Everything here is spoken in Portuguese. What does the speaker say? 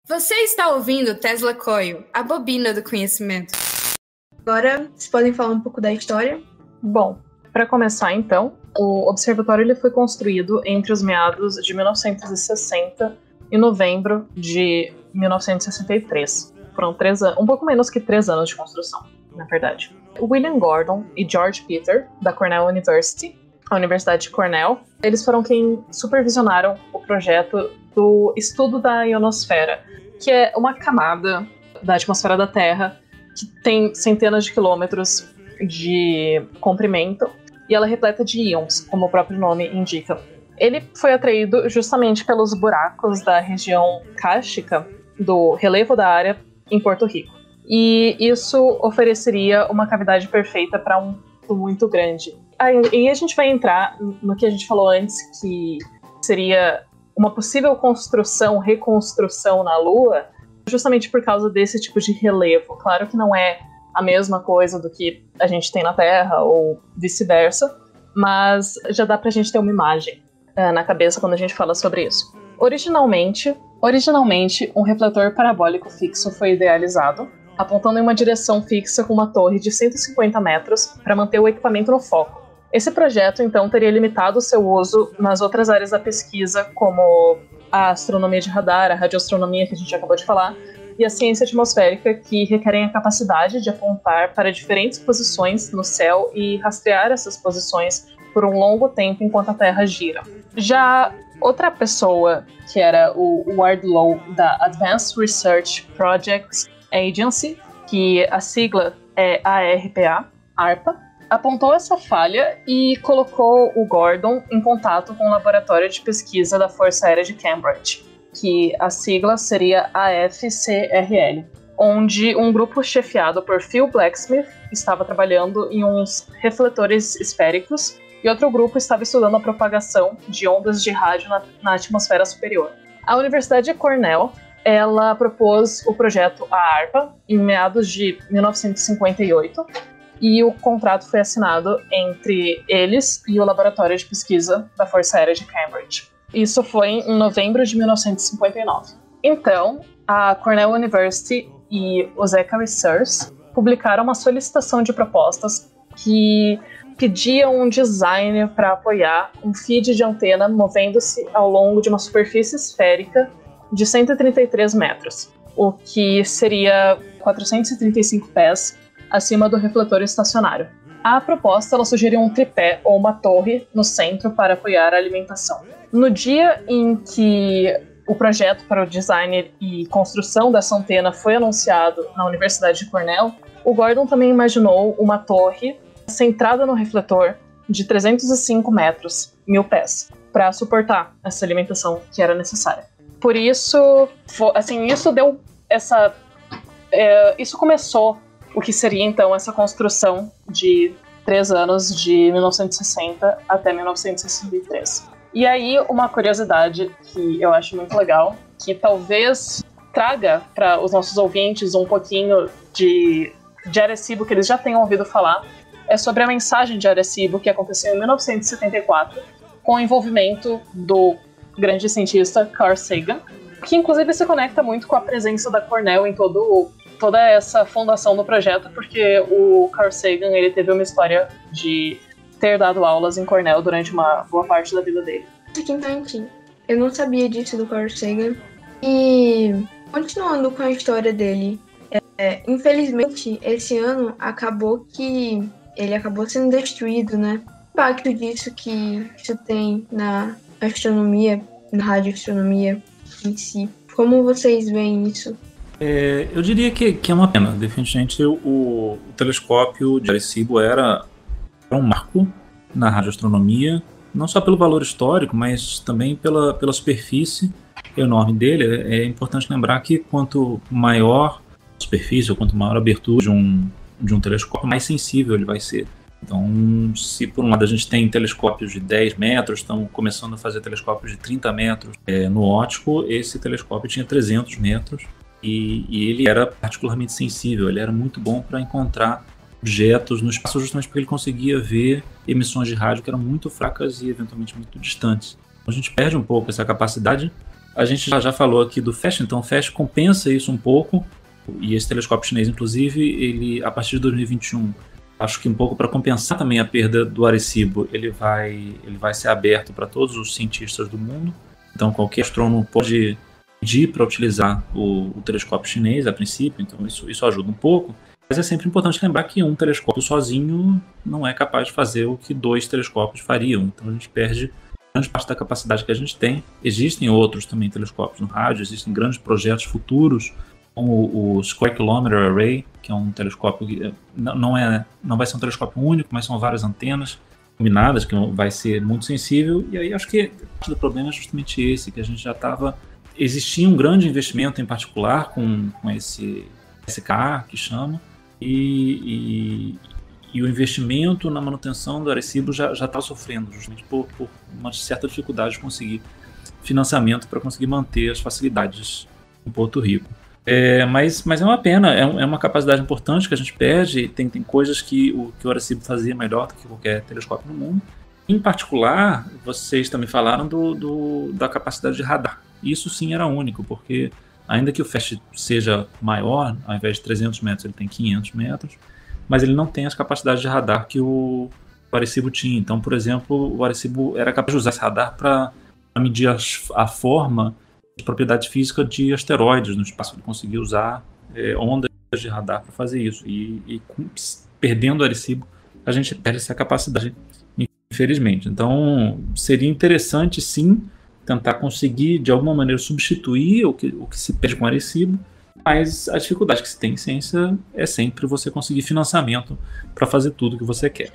Você está ouvindo Tesla Coil, a bobina do conhecimento. Agora, vocês podem falar um pouco da história? Bom, para começar então, o observatório ele foi construído entre os meados de 1960 e novembro de 1963. Foram um pouco menos que 3 anos de construção, na verdade. William Gordon e George Peter, da Cornell University, a Universidade de Cornell, eles foram quem supervisionaram o projeto do estudo da ionosfera, que é uma camada da atmosfera da Terra que tem centenas de quilômetros de comprimento e ela é repleta de íons, como o próprio nome indica. Ele foi atraído justamente pelos buracos da região kárstica do relevo da área em Porto Rico. E isso ofereceria uma cavidade perfeita para um muito grande. Aí a gente vai entrar no que a gente falou antes, que seria uma possível reconstrução na Lua, justamente por causa desse tipo de relevo. Claro que não é a mesma coisa do que a gente tem na Terra, ou vice-versa, mas já dá pra gente ter uma imagem na cabeça quando a gente fala sobre isso. Originalmente, um refletor parabólico fixo foi idealizado, apontando em uma direção fixa com uma torre de 150 metros para manter o equipamento no foco. Esse projeto, então, teria limitado o seu uso nas outras áreas da pesquisa, como a astronomia de radar, a radioastronomia, que a gente acabou de falar, e a ciência atmosférica, que requerem a capacidade de apontar para diferentes posições no céu e rastrear essas posições por um longo tempo enquanto a Terra gira. Já outra pessoa, que era o Wardlow, da Advanced Research Projects Agency, que a sigla é ARPA, apontou essa falha e colocou o Gordon em contato com o laboratório de pesquisa da Força Aérea de Cambridge, que a sigla seria AFCRL, onde um grupo chefiado por Phil Blacksmith estava trabalhando em uns refletores esféricos e outro grupo estava estudando a propagação de ondas de rádio na atmosfera superior. A Universidade de Cornell ela propôs o projeto ARPA em meados de 1958 e o contrato foi assinado entre eles e o Laboratório de Pesquisa da Força Aérea de Cambridge. Isso foi em novembro de 1959. Então, a Cornell University e o Zachary Sears publicaram uma solicitação de propostas que pediam um design para apoiar um feed de antena movendo-se ao longo de uma superfície esférica de 133 metros, o que seria 435 pés acima do refletor estacionário. A proposta ela sugeria um tripé ou uma torre no centro para apoiar a alimentação. No dia em que o projeto para o design e construção dessa antena foi anunciado na Universidade de Cornell, o Gordon também imaginou uma torre centrada no refletor de 305 metros, 1000 pés, para suportar essa alimentação que era necessária. Por isso, isso começou o que seria então essa construção de 3 anos, de 1960 até 1963. E aí, uma curiosidade que eu acho muito legal, que talvez traga para os nossos ouvintes um pouquinho de Arecibo, que eles já tenham ouvido falar, é sobre a mensagem de Arecibo, que aconteceu em 1974, com o envolvimento do grande cientista Carl Sagan, que inclusive se conecta muito com a presença da Cornell em toda essa fundação do projeto, porque o Carl Sagan ele teve uma história de ter dado aulas em Cornell durante uma boa parte da vida dele. Aqui, eu não sabia disso do Carl Sagan. E continuando com a história dele, infelizmente esse ano ele acabou sendo destruído, né? O impacto disso que isso tem na astronomia, na radioastronomia em si. Como vocês veem isso? Eu diria que é uma pena. Definitivamente o telescópio de Arecibo era um marco na radioastronomia, não só pelo valor histórico, mas também pela superfície enorme dele. É importante lembrar que quanto maior a superfície, ou quanto maior a abertura de um telescópio, mais sensível ele vai ser. Então, se por um lado a gente tem telescópios de 10 metros, estão começando a fazer telescópios de 30 metros no óptico, esse telescópio tinha 300 metros e ele era particularmente sensível, ele era muito bom para encontrar objetos no espaço, justamente porque ele conseguia ver emissões de rádio que eram muito fracas e eventualmente muito distantes. A gente perde um pouco essa capacidade A gente já falou aqui do FAST, então o FAST compensa isso um pouco, e esse telescópio chinês, inclusive, ele, a partir de 2021, acho que um pouco para compensar também a perda do Arecibo, ele vai ser aberto para todos os cientistas do mundo. Então qualquer astrônomo pode pedir para utilizar o telescópio chinês a princípio, então isso ajuda um pouco. Mas é sempre importante lembrar que um telescópio sozinho não é capaz de fazer o que 2 telescópios fariam. Então a gente perde grande parte da capacidade que a gente tem. Existem outros também telescópios no rádio, existem grandes projetos futuros, como o Square Kilometer Array, que é um telescópio que não vai ser um telescópio único, mas são várias antenas combinadas, que vai ser muito sensível. E aí acho que parte do problema é justamente esse, que a gente já estava... Existia um grande investimento, em particular, com esse SKA, que chama, e o investimento na manutenção do Arecibo já está sofrendo, justamente por uma certa dificuldade de conseguir financiamento para conseguir manter as facilidades em Porto Rico. Mas é uma pena, é uma capacidade importante que a gente perde, tem coisas que o Arecibo fazia melhor do que qualquer telescópio no mundo. Em particular, vocês também falaram da capacidade de radar. Isso sim era único, porque ainda que o FAST seja maior, ao invés de 300 metros ele tem 500 metros, mas ele não tem as capacidades de radar que o Arecibo tinha. Então, por exemplo, o Arecibo era capaz de usar esse radar para medir a forma de propriedade física de asteroides no espaço. Ele conseguia usar ondas de radar para fazer isso. E perdendo o Arecibo, a gente perde essa capacidade, infelizmente. Então, seria interessante, sim, tentar conseguir, de alguma maneira, substituir o que se perde com o Arecibo, mas a dificuldade que se tem em ciência é sempre você conseguir financiamento para fazer tudo o que você quer.